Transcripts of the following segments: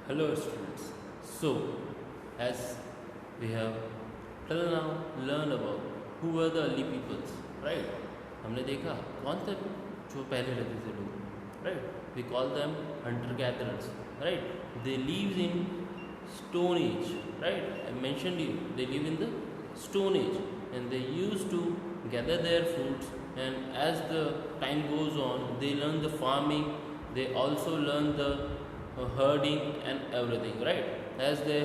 Hello students. So as we have till now learned about who were the early peoples, right? हमने देखा कौन थे जो पहले रहते थे लोग, right? We call them hunter gatherers, right? They live in stone age, right? I mentioned you they live in the stone age and they used to gather their fruits, and as the time goes on they learn the farming, they also learn the herding and everything, right? As they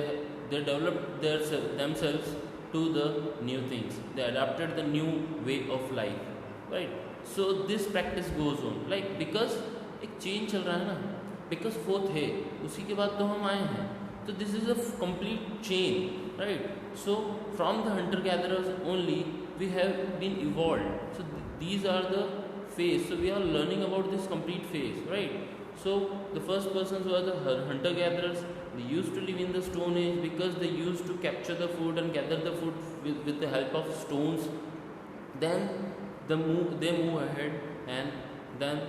developed themselves to the new things, they adapted the new way of life, right? So this practice goes on, like because एक change चल रहा है ना, because वो थे उसी के बाद तो हम आए हैं, तो this is a complete chain, right? So from the hunter gatherers only we have been evolve, so these are the phase, so we are learning about this complete phase, right? So the first persons were the hunter gatherers. They used to live in the stone age because they used to capture the food and gather the food with the help of stones. Then they move ahead, and then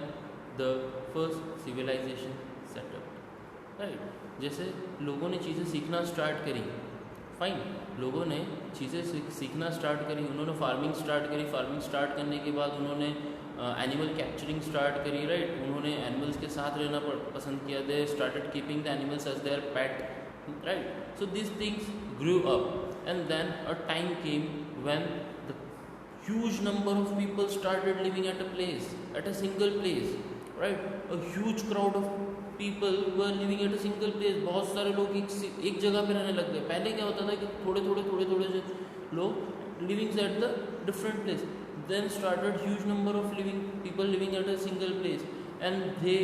the first civilization set up, right? जैसे लोगों ने चीज़ें सीखना start करी, fine, लोगों ने चीज़ें सीखना स्टार्ट करी, उन्होंने फार्मिंग स्टार्ट करी, फार्मिंग स्टार्ट करने के बाद उन्होंने एनिमल कैप्चरिंग स्टार्ट करी, राइट? उन्होंने एनिमल्स के साथ रहना पसंद किया, they started keeping the animals as their pet, right? So this things grew up and then a time came when the huge number of people started living at a place, at a single place, right? A huge crowd of people were living at a single place. बहुत सारे लोग एक जगह पे रहने लग गए. पहले क्या होता था कि थोड़े से लोग living at the different place. Then started huge number of people living at a single place, and they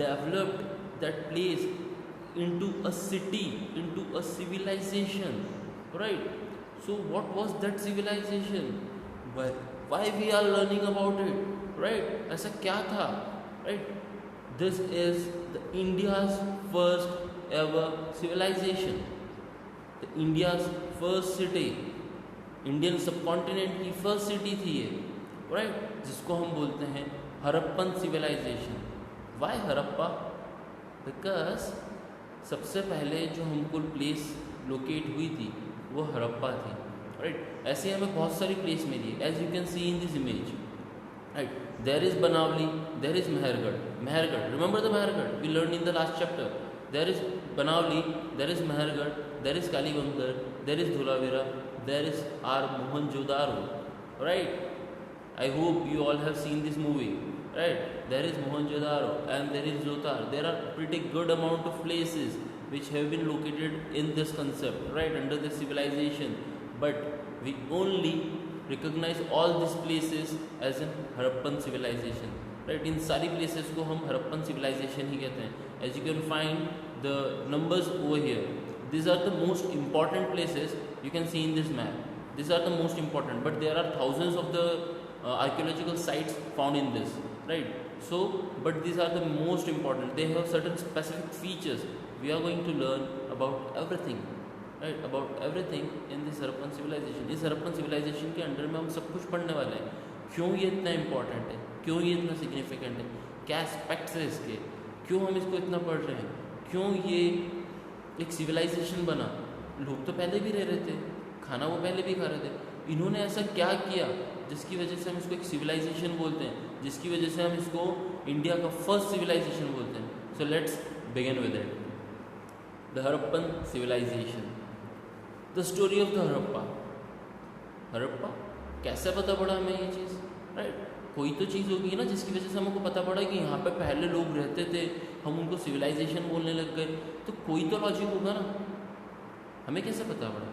developed that place into a city, into a civilization, right? So what was that civilization? Why we are learning about it, right? ऐसा क्या था, right? This is the India's first ever civilization, the India's first city, Indian subcontinent की first city थी ये, right? जिसको हम बोलते हैं Harappan civilisation. Why Harappa? Because सबसे पहले जो हमको प्लेस लोकेट हुई थी वो हड़प्पा थी, राइट? ऐसे हमें बहुत सारी प्लेस मिली है, as you can see in this image, right? There is Banawali, there is Mehrgarh, remember the Mehrgarh we learn in the last chapter. There is Banawali, there is Mehrgarh, there is Kalibangan, there is Dholavira, there is our Mohenjo-daro, right? I hope you all have seen this movie, right? There is Mohenjo-daro and there is Zotar. There are pretty good amount of places which have been located in this concept, right, under this civilization, but we only recognize all these places as in Harappan civilization, right? इन सारी places को हम Harappan civilization ही कहते हैं. As you can find the numbers over here, these are the most important places you can see in this map. These are the most important, but there are thousands of the archaeological sites found in this, right? So but these are the most important, they have certain specific features. We are going to learn about everything, right? About everything in this Harappan civilization. इस Harappan civilization के under में हम सब कुछ पढ़ने वाले हैं. क्यों ये इतना इम्पॉर्टेंट है, क्यों ये इतना सिग्निफिकेंट है, क्या एस्पेक्ट्स है इसके, क्यों हम इसको इतना पढ़ रहे हैं, क्यों ये एक सिविलाइजेशन बना. लोग तो पहले भी रह रहे थे, खाना वो पहले भी खा रहे थे, इन्होंने ऐसा क्या किया जिसकी वजह से हम इसको एक सिविलाइजेशन बोलते हैं, जिसकी वजह से हम इसको इंडिया का फर्स्ट सिविलाइजेशन बोलते हैं. So let's begin with it. The Harappan civilisation, the story of the Harappa. कैसे पता पड़ा हमें ये चीज़, राइट? कोई तो चीज़ होगी ना जिसकी वजह से हमको पता पड़ा कि यहाँ पे पहले लोग रहते थे, हम उनको सिविलाइजेशन बोलने लग गए, तो कोई तो लॉजिक होगा ना. हमें कैसे पता पड़ा?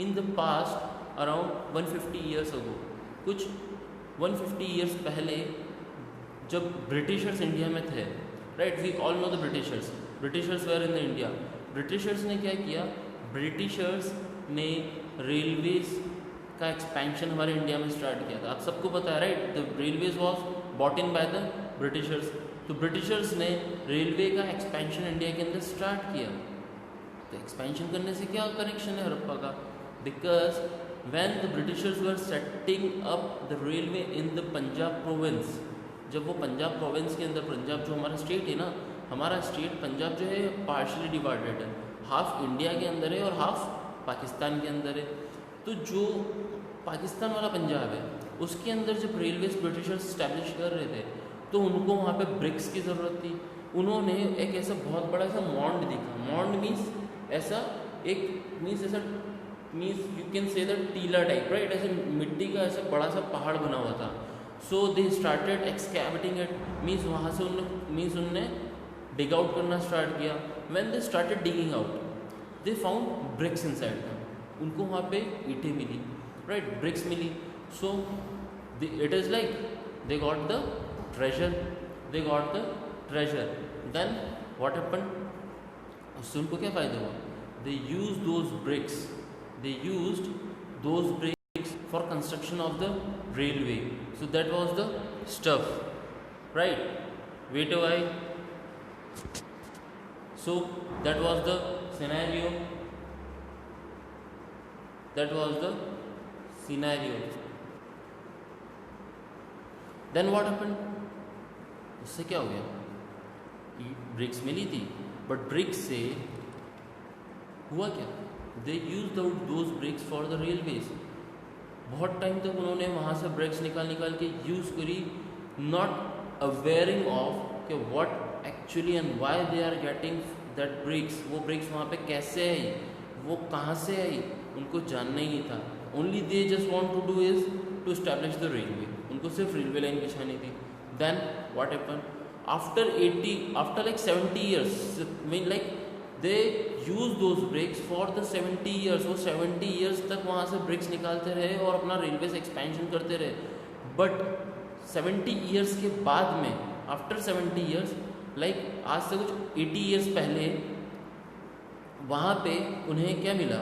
In the past around 150 years ago, कुछ 150 ईयर्स पहले जब ब्रिटिशर्स इंडिया में थे, right? We all know the Britishers were in the India. Britishers ने क्या किया? ब्रिटिशर्स ने रेलवेज का एक्सपेंशन हमारे इंडिया में स्टार्ट किया था. आप सबको पता है, right? The railways was bought in by the Britishers. तो ब्रिटिशर्स ने रेलवे का एक्सपेंशन इंडिया के अंदर स्टार्ट किया. तो एक्सपेंशन करने से क्या कनेक्शन है हड़प्पा का? Because when the Britishers were setting up the railway in the Punjab province, जब वो पंजाब प्रोविंस के अंदर, पंजाब जो हमारा स्टेट है ना, हमारा स्टेट पंजाब जो है पार्शली डिवाइडेड है, हाफ इंडिया के अंदर है और हाफ पाकिस्तान के अंदर है। तो जो पाकिस्तान वाला पंजाब है उसके अंदर जब रेलवेज ब्रिटिशर्स स्टैब्लिश कर रहे थे तो उनको वहाँ पे ब्रिक्स की ज़रूरत थी। उन्होंने एक ऐसा बहुत बड़ा सा मॉन्ड देखा। मॉन्ड मीन्स ऐसा एक means you can say the टीला टाइप, राइट, ऐसे मिट्टी का ऐसा बड़ा सा पहाड़ बना हुआ था। So they started excavating it, means वहाँ से उनने डिग आउट करना स्टार्ट किया। When they started digging out they found bricks inside them. उनको वहाँ पे ईंटें मिली, राइट, ब्रिक्स मिली। So it is like they got the treasure, then what happened? उससे उनको क्या फ़ायदा हुआ? They used those bricks for construction of the railway. So that was the stuff, right? Wait a while. So that was the scenario. Then what happened? उससे क्या हो गया? BRICS मिली थी, बट ब्रिक्स से हुआ क्या? They use those bricks for the railways. बहुत time तक उन्होंने वहाँ से ब्रिक्स निकाल के यूज़ करी, नॉट अवेयरिंग ऑफ कि what actually and why they are getting that bricks. वो ब्रिक्स वहाँ पे कैसे आई, वो कहाँ से आई, उनको जानना ही नहीं था। Only they just want to do is to establish the railway. उनको सिर्फ रेलवे लाइन बिछानी थी। Then what happened? After like 70 years, I mean like they use those bricks for the 70 years. वो 70 years तक वहाँ से bricks निकालते रहे और अपना रेलवे से एक्सपेंशन करते रहे। बट 70 years के बाद में, आफ्टर 70 years, like आज से कुछ 80 years पहले वहाँ पे उन्हें क्या मिला,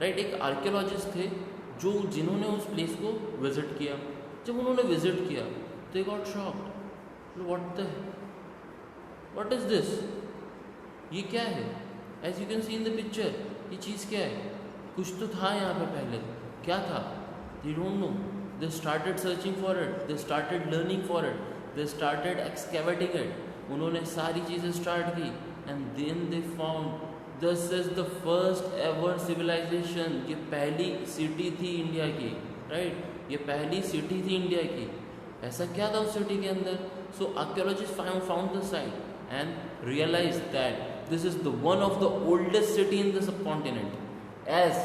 राइट, एक आर्कियोलॉजिस्ट थे जिन्होंने उस प्लेस को विजिट किया। जब उन्होंने विजिट किया they got shocked. What is this? ये क्या है? As you can see in the picture, ये चीज़ क्या है? कुछ तो था यहाँ पे पहले, क्या था? They don't know. They started searching for it. They started learning for it. They started excavating it. उन्होंने सारी चीज़ें स्टार्ट की and then they found this is the first ever civilization. ये पहली सिटी थी इंडिया की, राइट, ये पहली सिटी थी इंडिया की। ऐसा क्या था उस सिटी के अंदर? So archaeologist found the site and realize that this is the one of the oldest city in the subcontinent, as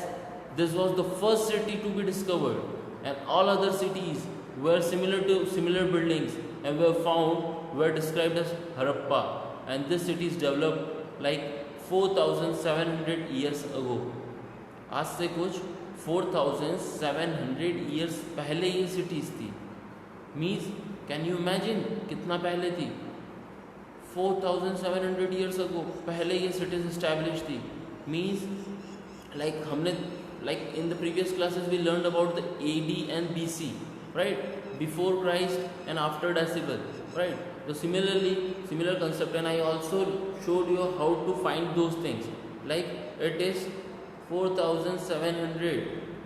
this was the first city to be discovered and all other cities were similar buildings and were described as Harappa, and this city is developed like 4,700 years ago. आज से कुछ 4,700 years पहले ये cities थी। Means can you imagine कितना पहले थी? 4,700 years ago पहले ये सिटीज इस्टेब्लिश थी। मीन्स लाइक हमने like in the previous classes we learn about the AD and BC, right, before Christ and after Decibel, right? So similar concept, and I also showed you how to find those things. Like it is 4,700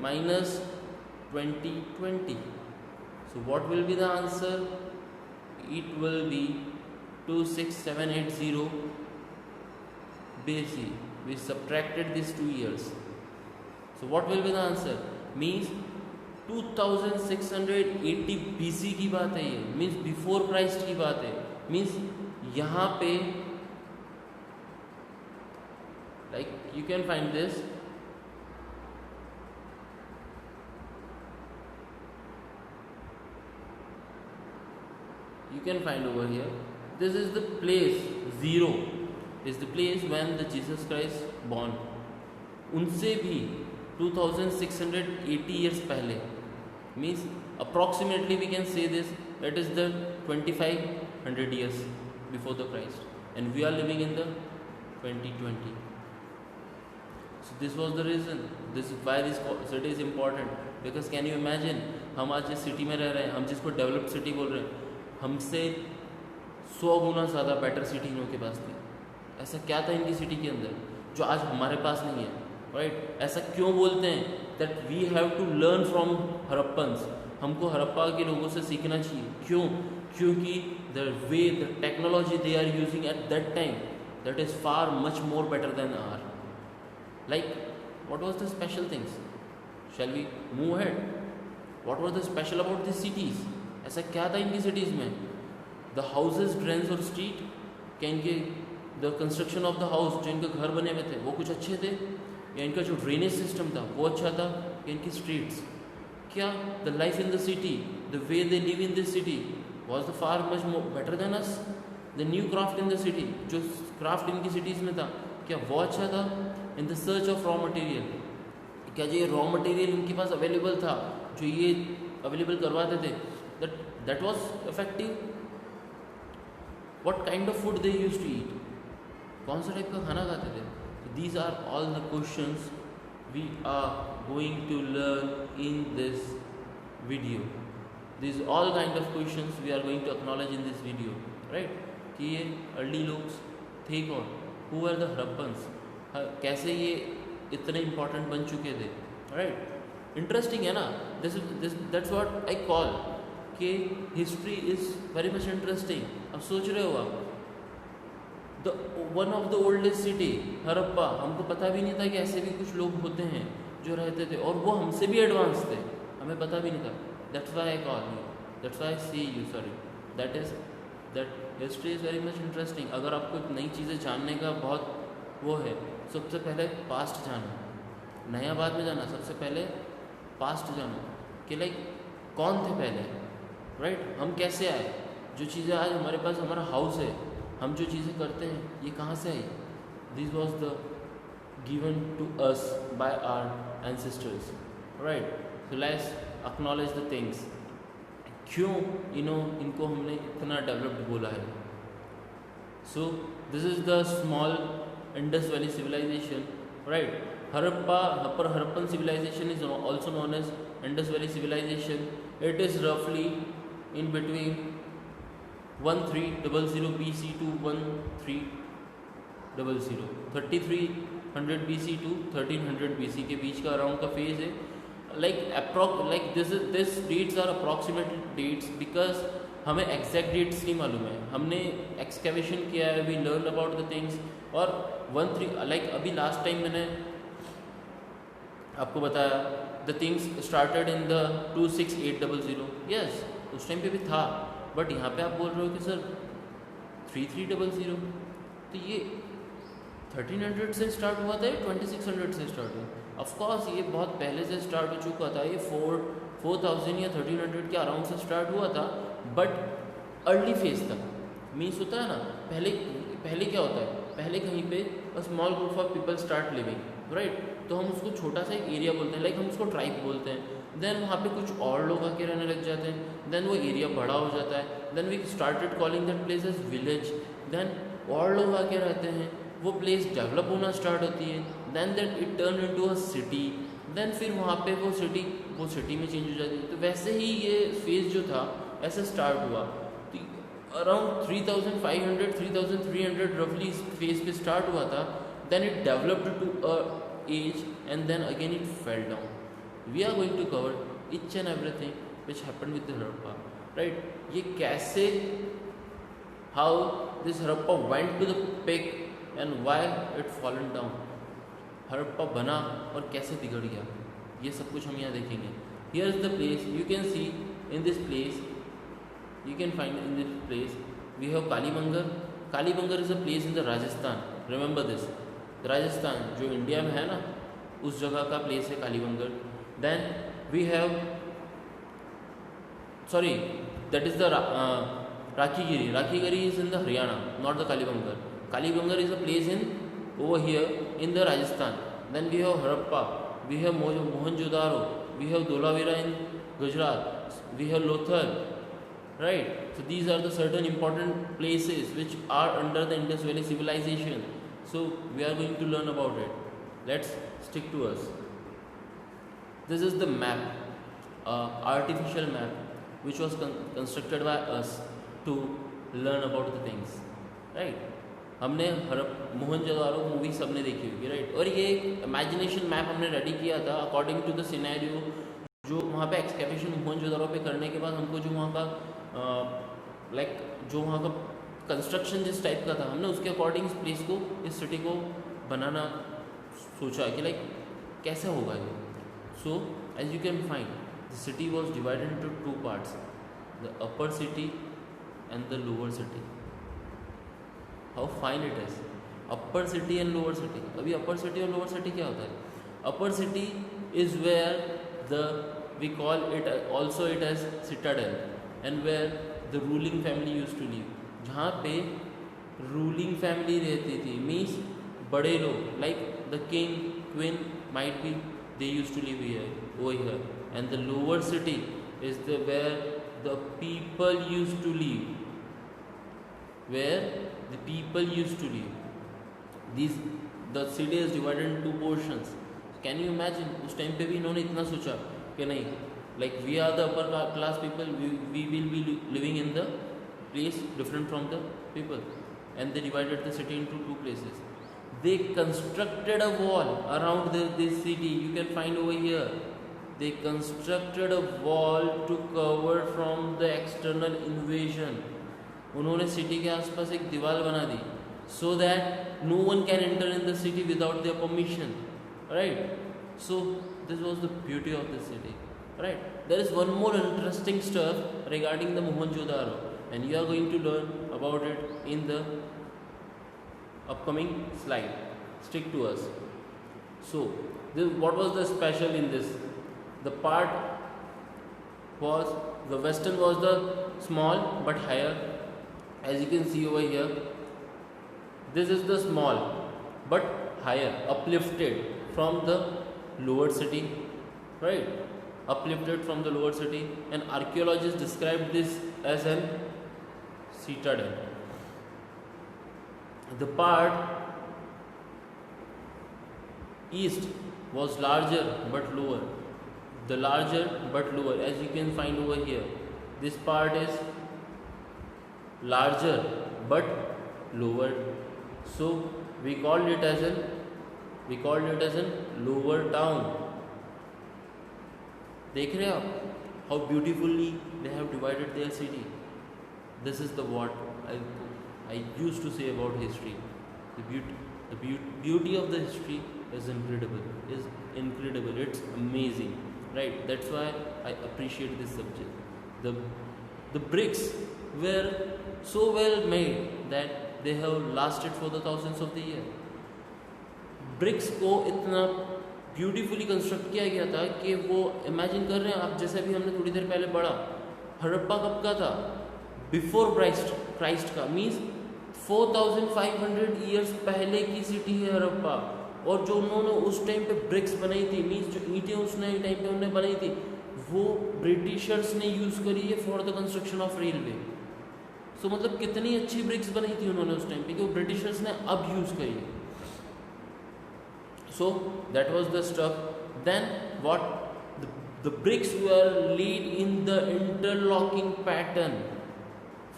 minus 2020. So what will be the answer? It will be 26780 BC. We subtracted these 2 years. So what will be the answer? Means 2680 BC की बात है ये, means before Christ की बात है। Means यहाँ पे like you can find this, you can find over here, this is the place, 0 is the place when the Jesus Christ born. उनसे भी 2680 years पहले, means approximately we can say this, it is the 2500 years before the Christ, and we are living in the 2020. So this was the reason, this is why this city is important, because can you imagine, हम आज जिस city में रह रहे हैं, हम जिसको developed city बोल रहे हैं, हमसे 100 गुना ज़्यादा बेटर सिटी इनके पास थी। ऐसा क्या था इनकी सिटी के अंदर जो आज हमारे पास नहीं है, राइट? ऐसा क्यों बोलते हैं that we have to learn from Harappans? हमको हड़प्पा के लोगों से सीखना चाहिए। क्यों? क्योंकि the way the technology they are using at that time, that is far much more better than are. Like what was the special things? Shall we move ahead? What was the special about these cities? ऐसा क्या था इनकी cities में? The houses, drains और street, क्या इनके the construction of the house, जो इनके घर बने हुए थे वो कुछ अच्छे थे, या इनका जो ड्रेनेज सिस्टम था वो अच्छा था, या इनकी स्ट्रीट्स? क्या the life in the city, the way they live in this city was the far much more better than us? The new craft in the city, जो craft इनकी cities में था, क्या वो अच्छा था? In the search of raw material, क्या जो ये रॉ मटेरियल इनके पास अवेलेबल था, जो ये अवेलेबल करवाते थे, that was effective? What kind of food they used to eat, कौन सा टाइप का खाना खाते थे? These are all the questions we are going to learn in this video. This all kind of questions we are going to acknowledge in this video, right? कि ये early लोग थे कौन, हु आर द हड़प्पन्स, कैसे ये इतने important बन चुके थे, राइट? इंटरेस्टिंग है ना? This that's what I call कि history is very much interesting. अब सोच रहे हो आप, the one of the oldest city Harappa, हमको पता भी नहीं था कि ऐसे भी कुछ लोग होते हैं जो रहते थे, और वो हमसे भी एडवांस थे, हमें पता भी नहीं था। That's why I call you, that's why I see you, sorry, that history is very much interesting. अगर आपको नई चीज़ें जानने का बहुत वो है, सबसे पहले पास्ट जानो, नया बाद में जाना, सबसे पहले पास्ट जानो कि लाइक कौन थे पहले, राइट? हम कैसे आए, जो चीज़ें आज हमारे पास, हमारा हाउस है, हम जो चीज़ें करते हैं, ये कहाँ से आई? This was the given to us by our ancestors, right? So let's acknowledge the things. क्यों इनको हमने इतना डेवलप्ड बोला है? So this is the small Indus Valley civilization, right? Harappan civilization is also known as Indus Valley civilization. It is roughly in between 1300 BC to 1300, 3300 BC to 1300 BC के बीच का around का phase है। Like this dates are approximate dates because हमें exact dates नहीं मालूम है। हमने excavation किया है, we learn about the things, और अभी लास्ट टाइम मैंने आपको बताया the things started in the 26800, yes उस टाइम पे भी था, बट यहाँ पे आप बोल रहे हो कि सर 3300, तो ये 1300 से स्टार्ट हुआ था या 2600 से स्टार्ट हुआ? ऑफकोर्स ये बहुत पहले से स्टार्ट हो चुका था, ये 4000 या 1300 के अराउंड से स्टार्ट हुआ था, बट अर्ली फेज था। मीन्स होता है ना, पहले क्या होता है, पहले कहीं पे small group of people start living, right? तो हम उसको छोटा सा एक एरिया बोलते हैं, लाइक हम उसको ट्राइब बोलते हैं। देन वहाँ पे कुछ और लोग आके रहने लग जाते हैं, देन वो एरिया बड़ा हो जाता है, then we started calling that place as village, then और लोग आके रहते हैं, वो प्लेस डेवलप होना स्टार्ट होती है, then that it turn into a city, then फिर वहाँ पे वो सिटी में चेंज हो जाती है। तो वैसे ही ये फेज जो था ऐसे स्टार्ट हुआ, तो अराउंड 3500 3300 रफली इस फेज पे स्टार्ट हुआ था, then it developed to a age and then again it fell down. We are going to cover each and everything which happened with the Harappa, right? ये कैसे, how this Harappa went to the peak and why it fallen down, Harappa बना और कैसे बिगड़ गया, ये सब कुछ हम यहाँ देखेंगे। Here is the place, you can see in this place, you can find in this place we have Kalibangar. Kalibangar is a place in the Rajasthan, remember this, Rajasthan जो इंडिया में है ना, उस जगह का प्लेस है Kalibangan. Then we have that is the Rakhigiry is in the Haryana, not the Kalibangar. Kalibangar is a place in over here in the Rajasthan. Then we have Harappa, we have Mohenjo-daro, we have Dholavira in Gujarat, we have Lothal, right? So these are the certain important places which are under the Indus Valley civilization. So we are going to learn about it. Let's stick to us. This is the map, artificial map which was constructed by us to learn about the things, right? हमने Mohenjodaro movie सबने देखी होगी, right? और ये एक imagination map हमने ready किया था अकॉर्डिंग टू द सिनेरियो जो वहाँ पे एक्सकेवेशन मोहनजोदारो पे करने के बाद हमको जो वहाँ का लाइक जो वहाँ का कंस्ट्रक्शन जिस टाइप का था, हमने उसके अकॉर्डिंग इस प्लेस को, इस सिटी को बनाना सोचा कि लाइक कैसे होगा ये. So as you can find the city was divided into two parts, the upper city and the lower city. How fine it is, upper city and lower city. अभी upper city और lower city क्या होता है? Upper city is where the we call it also it as citadel and where the ruling family use to live. जहाँ पे ruling family रहती थी, means बड़े लोग like the king queen might be, they use to live here over here. And the lower city is the where the people use to live, where the people used to live. The city is divided in two portions. Can you imagine? उस time पे भी इन्होंने इतना सोचा कि नहीं, like we are the upper class people, we will be living in the place different from the people, and they divided the city into two places. They constructed a wall around this city. You can find over here. They constructed a wall to cover from the external invasion. उन्होंने city के आसपास एक दीवार बना दी, so that no one can enter in the city without their permission, right. So this was the beauty of this city, right. There is one more interesting stuff regarding the Mohenjodaro and you are going to learn about it in the upcoming slide. Stick to us. So what was the special in this? The part was the western was the small but higher. As you can see over here, this is the small but higher, uplifted from the lower city, right? Uplifted from the lower city, and archaeologists described this as an citadel. The part east was larger but lower. The larger but lower, as you can find over here, this part is larger but lower, so we called it as an lower town. देख रहे हैं आप how beautifully they have divided their city. This is the what I used to say about history. The beauty of the history is incredible. It's amazing, right? That's why I appreciate this subject. The bricks were so well made that they have lasted for the thousands of the year. Bricks को इतना beautifully construct किया गया था कि वो imagine कर रहे हैं आप, जैसे भी हमने थोड़ी देर पहले पढ़ा, हड़प्पा कब का था? बिफोर क्राइस्ट का, मीन्स 4500 ईयर्स पहले की सिटी है हड़प्पा. और जो उन्होंने उस टाइम पे ब्रिक्स बनाई थी, मीन्स जो ईंटें उस टाइम पे उन्होंने बनाई थी, वो ब्रिटिशर्स ने यूज़ करी है for the construction of railway. So मतलब कितनी अच्छी ब्रिक्स बनाई थी उन्होंने उस टाइम पे कि वो ब्रिटिशर्स ने अब यूज़ करी है. So that was the stuff. Then what the bricks were laid in the interlocking pattern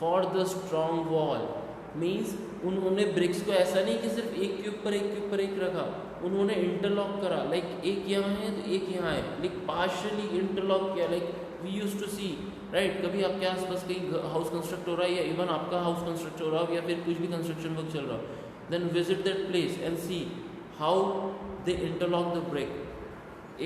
for the strong wall. Means उन्होंने ब्रिक्स को ऐसा नहीं कि सिर्फ एक के ऊपर एक रखा, उन्होंने इंटरलॉक करा. लाइक एक यहाँ है तो एक यहाँ है, लाइक पार्शली इंटरलॉक किया. Like we use to see, right, कभी आपके आसपास कहीं हाउस कंस्ट्रक्ट हो रहा है या इवन आपका हाउस कंस्ट्रक्ट हो रहा हो या फिर कुछ भी कंस्ट्रक्शन वर्क चल रहा हो, then visit that place and see how they interlock the brick.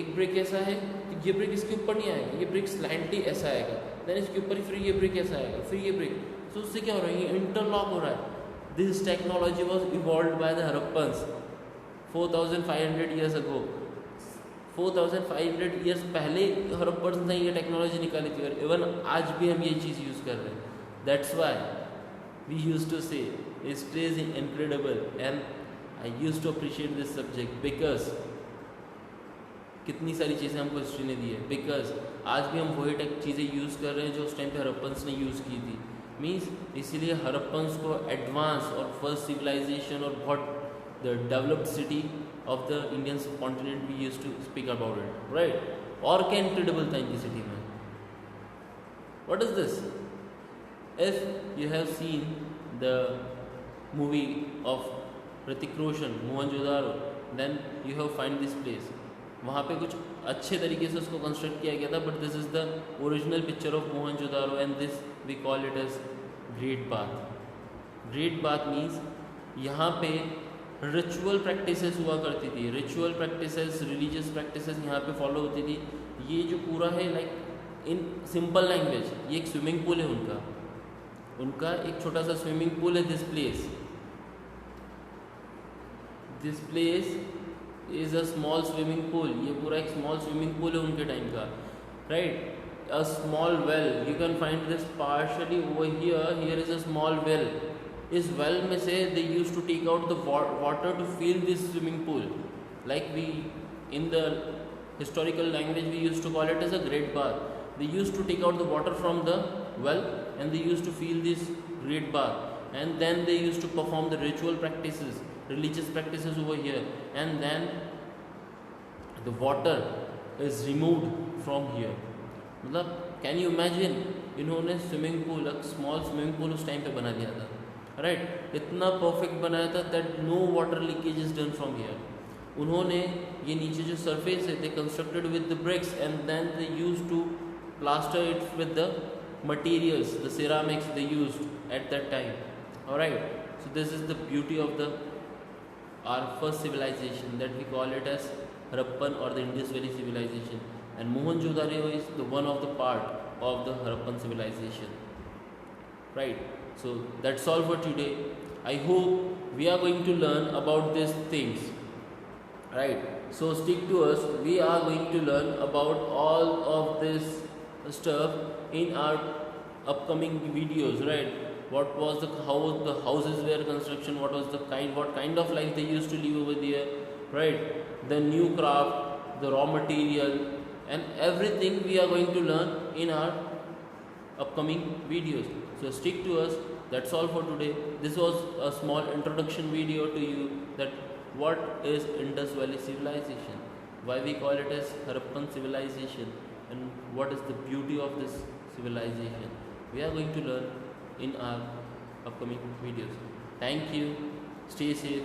एक ब्रिक ऐसा है कि ये ब्रिक इसके ऊपर नहीं आएगा, ये ब्रिक स्लैंटली ऐसा आएगा, देन इसके ऊपर फिर ये ब्रिक ऐसा आएगा, फिर ये ब्रिक. तो उससे क्या हो रहा है? ये इंटरलॉक हो रहा है. This technology was evolved by the Harappans 4500 years ago. 4500 years पहले हड़प्पन्स ने ये टेक्नोलॉजी निकाली थी, और इवन आज भी हम ये चीज़ यूज़ कर रहे हैं. That's why we use to say history is incredible, and I use to appreciate this subject because कितनी सारी चीज़ें हमको हिस्ट्री ने दी है. बिकॉज आज भी हम वही चीज़ें यूज़ कर रहे हैं जो उस टाइम पे हड़प्पन्स ने यूज़ की थी. मीन्स इसीलिए हड़प्पन्स को एडवांस और फर्स्ट सिविलाइजेशन और बहुत the developed city of the Indian continent we use to speak about it, right. और क्या इनक्रेडिबल था इनकी सिटी में? What is this? If you have seen the movie of Hrithik Roshan, Mohenjo-daro, then you have find this place. वहाँ पे कुछ अच्छे तरीके से उसको कंस्ट्रक्ट किया गया था, but this is the original picture of Mohenjodaro and this we call it as great bath. Great bath means यहाँ पे रिचुअल प्रैक्टिसेस हुआ करती थी, रिचुअल प्रैक्टिसेस, रिलीजियस प्रैक्टिसेस यहाँ पे फॉलो होती थी। ये जो पूरा है लाइक इन सिंपल लैंग्वेज, ये एक स्विमिंग पूल है उनका, उनका एक छोटा सा स्विमिंग पूल है। This place is a small swimming pool, ये पूरा एक स्मॉल स्विमिंग पूल है उनके टाइम का, right. A small well, you can find this partially over here is a small well. इस वेल में से they use to take out the water to fill this swimming pool, like we in the historical language we used to call it as a great bath. They used to take out the water from the well and they used to fill this great bath, and then they used to perform the ritual practices, religious practices over here, and then the water is removed from here. मतलब can you imagine, इन्होंने swimming pool, small swimming pool उस time पे बना दिया था, right. इतना perfect बनाया था that no water leakage is done from here. उन्होंने ये नीचे जो सरफेस है they constructed with the bricks and then they use to plaster it with the materials, the ceramics they used at that time, alright. So this is the beauty of the our first civilization that we call it as Harappan or the Indus Valley civilization, and Mohenjo-daro is the one of the part of the Harappan civilization, right? So that's all for today. I hope we are going to learn about these things, right? So stick to us, we are going to learn about all of this stuff in our upcoming videos, right? What was how the houses were construction, what kind of life they used to live over there, right? The new craft, the raw material, and everything we are going to learn in our upcoming videos. So stick to us. That's all for today. This was a small introduction video to you that what is Indus Valley civilization, why we call it as Harappan civilization, and what is the beauty of this civilization. We are going to learn in our upcoming videos. Thank you. Stay safe.